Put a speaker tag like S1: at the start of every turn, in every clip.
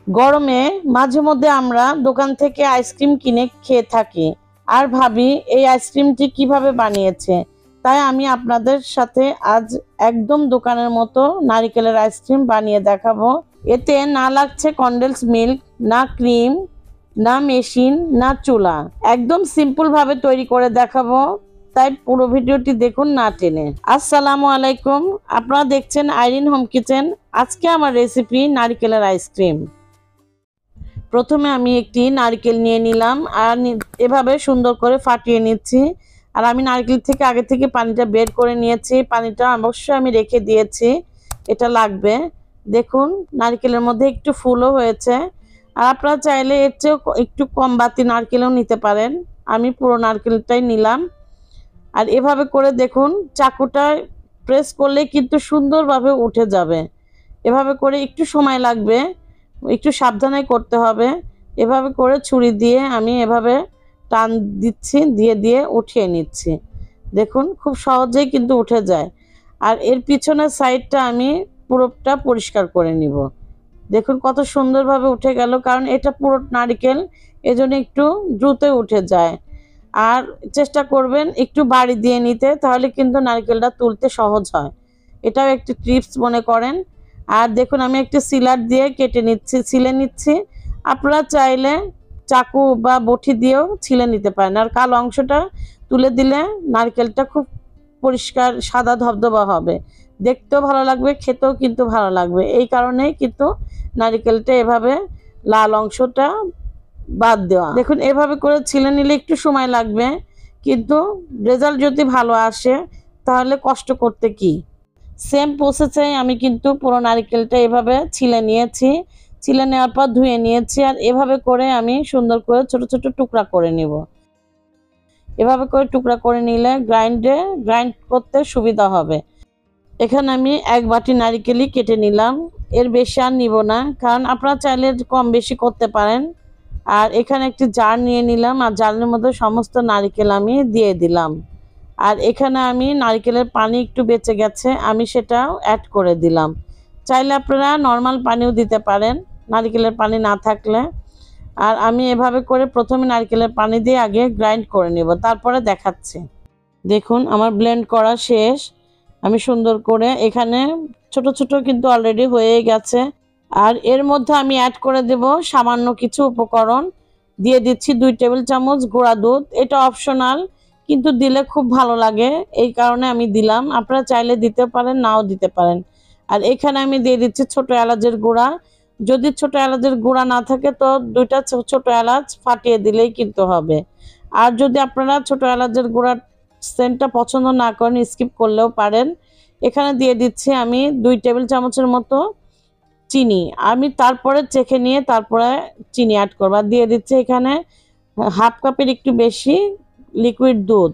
S1: গরমে মাঝে মধ্যে আমরা দোকান থেকে আইসক্রিম কিনে খেয়ে থাকি আর ভাবি এই আইসক্রিমটি কিভাবে বানিয়েছে। তাই আমি আপনাদের সাথে আজ একদম দোকানের মতো নারকেলের আইসক্রিম বানিয়ে দেখাবো। এতে না লাগছে কনডেন্স মিল্ক, না ক্রিম, না মেশিন, না চুলা। একদম সিম্পল ভাবে তৈরি করে দেখাবো, তাই পুরো ভিডিওটি দেখুন না টেনে। আসসালামু আলাইকুম, আপনারা দেখছেন আইরিন হোম কিচেন। আজকে আমার রেসিপি নারকেলের আইসক্রিম। প্রথমে আমি একটি নারকেল নিয়ে নিলাম আর এভাবে সুন্দর করে ফাটিয়ে নিচ্ছি। আর আমি নারকেল থেকে আগে থেকে পানিটা বের করে নিয়েছি, পানিটা অবশ্যই আমি রেখে দিয়েছি, এটা লাগবে। দেখুন নারকেলের মধ্যে একটু ফুলও হয়েছে। আর আপনারা চাইলে এর চেয়েও একটু কম বাতি নারকেলও নিতে পারেন, আমি পুরো নারকেলটাই নিলাম। আর এভাবে করে দেখুন চাকুটা প্রেস করলে কিন্তু সুন্দরভাবে উঠে যাবে। এভাবে করে একটু সময় লাগবে, একটু সাবধানে করতে হবে। এভাবে করে ছুরি দিয়ে আমি এভাবে টান দিচ্ছি, দিয়ে দিয়ে উঠিয়ে নিচ্ছি। দেখুন খুব সহজেই কিন্তু উঠে যায়। আর এর পিছনের সাইডটা আমি পুরোটা পরিষ্কার করে নিব। দেখুন কত সুন্দরভাবে উঠে গেল, কারণ এটা পুরো নারকেল, এজন্য একটু দ্রুত উঠে যায়। আর চেষ্টা করবেন একটু বাড়ি দিয়ে নিতে, তাহলে কিন্তু নারকেলটা তুলতে সহজ হয়। এটাও একটি টিপস মনে করেন। আর দেখুন আমি একটু সিলার দিয়ে কেটে নিচ্ছি, ছিলে নিচ্ছি। আপনারা চাইলে চাকু বা বটি দিয়েও ছিলে নিতে পারেন। আর কালো অংশটা তুলে দিলে নারকেলটা খুব পরিষ্কার সাদা ধবধবা হবে, দেখতেও ভালো লাগবে, খেতেও কিন্তু ভালো লাগবে। এই কারণেই কিন্তু নারকেলটা এভাবে লাল অংশটা বাদ দেওয়া। দেখুন এভাবে করে ছিলে নিলে একটু সময় লাগবে, কিন্তু রেজাল্ট যদি ভালো আসে তাহলে কষ্ট করতে কি। সেম প্রসেসে আমি কিন্তু পুরো নারকেলটা এভাবে ছিলে নিয়েছি, ছিলে নেওয়ার পর ধুয়ে নিয়েছি। আর এভাবে করে আমি সুন্দর করে ছোট ছোট টুকরা করে নিব। এভাবে করে টুকরা করে নিলে গ্রাইন্ড করতে সুবিধা হবে। এখানে আমি এক বাটি নারকেলই কেটে নিলাম, এর বেশি আর নিব না, কারণ আপনারা চাইলে কম বেশি করতে পারেন। আর এখানে একটি জার নিয়ে নিলাম, আর জারের মধ্যে সমস্ত নারকেল আমি দিয়ে দিলাম। আর এখানে আমি নারকেলের পানি একটু বেঁচে গেছে, আমি সেটাও অ্যাড করে দিলাম। চাইলে আপনারা নর্মাল পানিও দিতে পারেন নারকেলের পানি না থাকলে। আর আমি এভাবে করে প্রথমে নারকেলের পানি দিয়ে আগে গ্রাইন্ড করে নেব, তারপরে দেখাচ্ছি। দেখুন আমার ব্লেন্ড করা শেষ। আমি সুন্দর করে এখানে ছোট ছোট কিন্তু অলরেডি হয়ে গেছে। আর এর মধ্যে আমি অ্যাড করে দেব সামান্য কিছু উপকরণ। দিয়ে দিচ্ছি 2 টেবিল চামচ গুঁড়া দুধ। এটা অপশনাল, কিন্তু দিলে খুব ভালো লাগে, এই কারণে আমি দিলাম। আপনারা চাইলে দিতে পারেন, নাও দিতে পারেন। আর এখানে আমি দিয়ে দিচ্ছি ছোট এলাচের গুঁড়া। যদি ছোট এলাচের গুঁড়া না থাকে তো 2টা ছোট এলাচ ফাটিয়ে দিলেই কিন্তু হবে। আর যদি আপনারা ছোট এলাচের গুঁড়া সেন্টটা পছন্দ না করেন, স্কিপ করলেও পারেন। এখানে দিয়ে দিচ্ছি আমি 2 টেবিল চামচের মতো চিনি। আমি তারপরে চেখে নিয়ে তারপরে চিনি অ্যাড করব। আর দিয়ে দিচ্ছি এখানে হাফ কাপের একটু বেশি লিকুইড দুধ।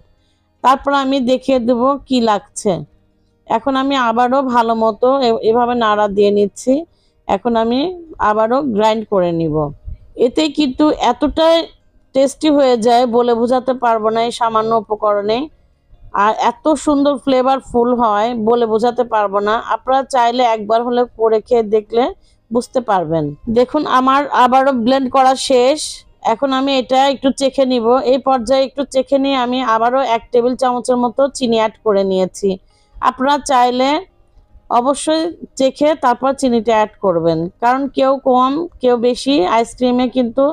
S1: তারপর আমি দেখিয়ে দেব কি লাগছে। এখন আমি আবারও ভালো মতো এভাবে নাড়া দিয়ে নিচ্ছি। এখন আমি আবারও গ্রাইন্ড করে নিব। এতে কিন্তু এতটাই টেস্টি হয়ে যায় বলে বোঝাতে পারবো না এই সামান্য উপকরণে। আর এত সুন্দর ফ্লেভারফুল হয় বলে বোঝাতে পারবো না। আপনারা চাইলে একবার হলে করে খেয়ে দেখলে বুঝতে পারবেন। দেখুন আমার আবারও ব্লেন্ড করা শেষ। এখন আমি এটা একটু চেখে নিব। এই পর্যায়ে একটু চেখে নিয়ে আমি আবারও 1 টেবিল চামচের মতো চিনি অ্যাড করে নিয়েছি। আপনারা চাইলে অবশ্যই চেখে তারপর চিনিটা অ্যাড করবেন, কারণ কেউ কম কেউ বেশি আইসক্রিমে কিন্তু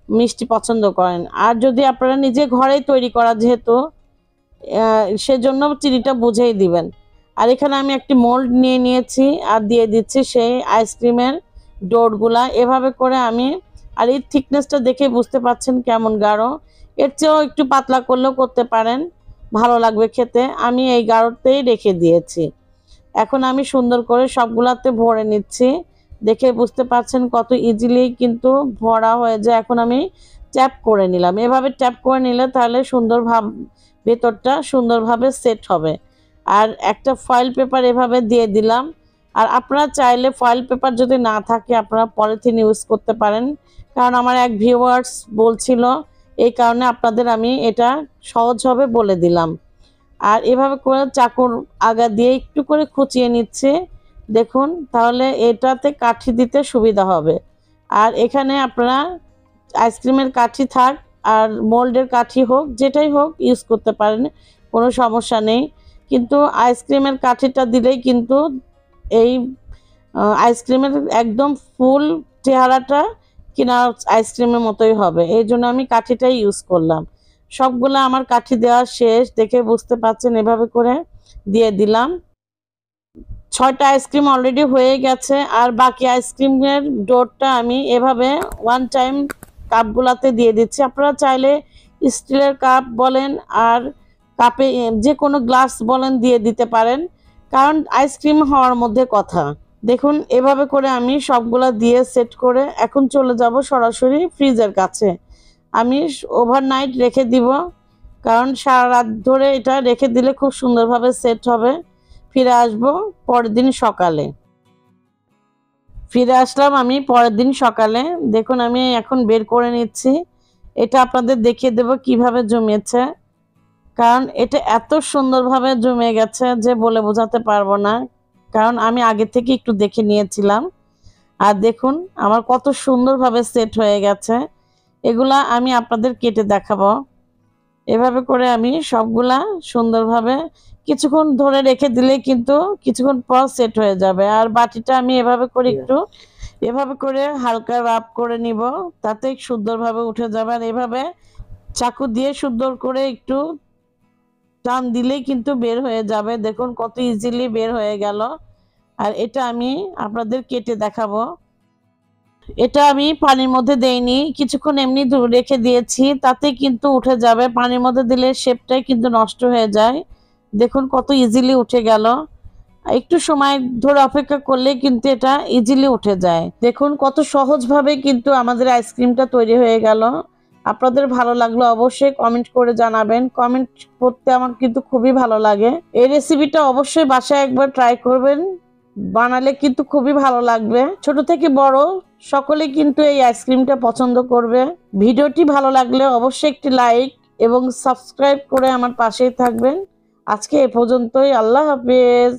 S1: মিষ্টি পছন্দ করেন। আর যদি আপনারা নিজে ঘরেই তৈরি করা যেহেতু সেজন্য চিনিটা বুঝেই দিবেন। আর এখানে আমি একটি মোল্ড নিয়ে নিয়েছি আর দিয়ে দিচ্ছি সেই আইসক্রিমের ডোরগুলা। এভাবে করে আমি, আর এই থিকনেসটা দেখে বুঝতে পাচ্ছেন কেমন গাঢ়। এর চেয়েও একটু পাতলা করলেও করতে পারেন, ভালো লাগবে খেতে। আমি এই গাঢ়তেই রেখে দিয়েছি। এখন আমি সুন্দর করে সবগুলাতে ভরে নিচ্ছি। দেখে বুঝতে পারছেন কত ইজিলি কিন্তু ভরা হয়ে যায়। এখন আমি ট্যাপ করে নিলাম। এভাবে ট্যাপ করে নিলে তাহলে ভেতরটা সুন্দরভাবে সেট হবে। আর একটা ফয়েল পেপার এভাবে দিয়ে দিলাম। আর আপনারা চাইলে ফয়েল পেপার যদি না থাকে আপনারা পলিথিন ইউজ করতে পারেন, কারণ আমার এক ভিউয়ার্স বলছিল, এই কারণে আপনাদের আমি এটা সহজ হবে বলে দিলাম। আর এভাবে করে চাকুর আগা দিয়ে একটু করে খুঁচিয়ে নিচ্ছে। দেখুন তাহলে এটাতে কাঠি দিতে সুবিধা হবে। আর এখানে আপনারা আইসক্রিমের কাঠি থাক আর মোল্ডের কাঠি হোক, যেটাই হোক ইউজ করতে পারেন, কোনো সমস্যা নেই। কিন্তু আইসক্রিমের কাঠিটা দিলেই কিন্তু এই আইসক্রিমের একদম ফুল চেহারাটা কিনা আইসক্রিমের মতোই হবে। এই জন্য আমি কাঠিটাই ইউজ করলাম। সবগুলো আমার কাঠি দেওয়া শেষ, দেখে বুঝতে পারছেন, এভাবে করে দিয়ে দিলাম। 6টা আইসক্রিম অলরেডি হয়ে গেছে। আর বাকি আইসক্রিমের ডোরটা আমি এভাবে ওয়ান টাইম কাপগুলাতে দিয়ে দিচ্ছি। আপনারা চাইলে স্টিলের কাপ বলেন আর কাপে যে কোনো গ্লাস বলেন দিয়ে দিতে পারেন, কারণ আইসক্রিম হওয়ার মধ্যে কথা। দেখুন এভাবে করে আমি সবগুলা দিয়ে সেট করে এখন চলে যাব সরাসরি ফ্রিজের কাছে। আমি ওভারনাইট রেখে দিব, কারণ সারা রাত ধরে এটা রেখে দিলে খুব সুন্দরভাবে সেট হবে। ফিরে আসবো পরের দিন সকালে। ফিরে আসলাম আমি পরের দিন সকালে। দেখুন আমি এখন বের করে নিচ্ছি। এটা আপনাদের দেখিয়ে দেব কিভাবে জমেছে, কারণ এটা এত সুন্দরভাবে জমে গেছে যে বলে বোঝাতে পারবো না, কারণ আমি আগে থেকে একটু দেখে নিয়েছিলাম। আর দেখুন আমার কত সুন্দরভাবে সেট হয়ে গেছে। এগুলা আমি আপনাদের কেটে দেখাবো। এভাবে করে আমি সবগুলা সুন্দরভাবে কিছুক্ষণ ধরে রেখে দিলে কিন্তু কিছুক্ষণ পর সেট হয়ে যাবে। আর বাটিটা আমি এভাবে করে একটু এভাবে করে হালকা রাব করে নিব, তাতে সুন্দরভাবে উঠে যাবে। আর এভাবে চাকু দিয়ে সুন্দর করে একটু টান দিলেই কিন্তু বের হয়ে যাবে। দেখুন কত ইজিলি বের হয়ে গেল। আর এটা আমি আপনাদের কেটে দেখাবো। এটা আমি পানির মধ্যে দেইনি, কিছুক্ষণ এমনি রেখে দিয়েছি, তাতে কিন্তু উঠে যাবে। পানির মধ্যে দিলে শেপটাই কিন্তু নষ্ট হয়ে যায়। দেখুন কত ইজিলি উঠে গেল। একটু সময় ধরে অপেক্ষা করলে কিন্তু এটা ইজিলি উঠে যায়। দেখুন কত সহজভাবে কিন্তু আমাদের আইসক্রিমটা তৈরি হয়ে গেল। আপনাদের ভালো লাগলো অবশ্যই কমেন্ট করে জানাবেন। কমেন্ট করতে আমার কিন্তু খুবই ভালো লাগে। এই রেসিপিটা অবশ্যই বাসায় একবার ট্রাই করবেন, বানালে কিন্তু খুবই ভালো লাগবে। ছোট থেকে বড় সকলে কিন্তু এই আইসক্রিমটা পছন্দ করবে। ভিডিওটি ভালো লাগলে অবশ্যই একটি লাইক এবং সাবস্ক্রাইব করে আমার পাশেই থাকবেন। আজকে এ পর্যন্তই। আল্লাহ হাফেজ।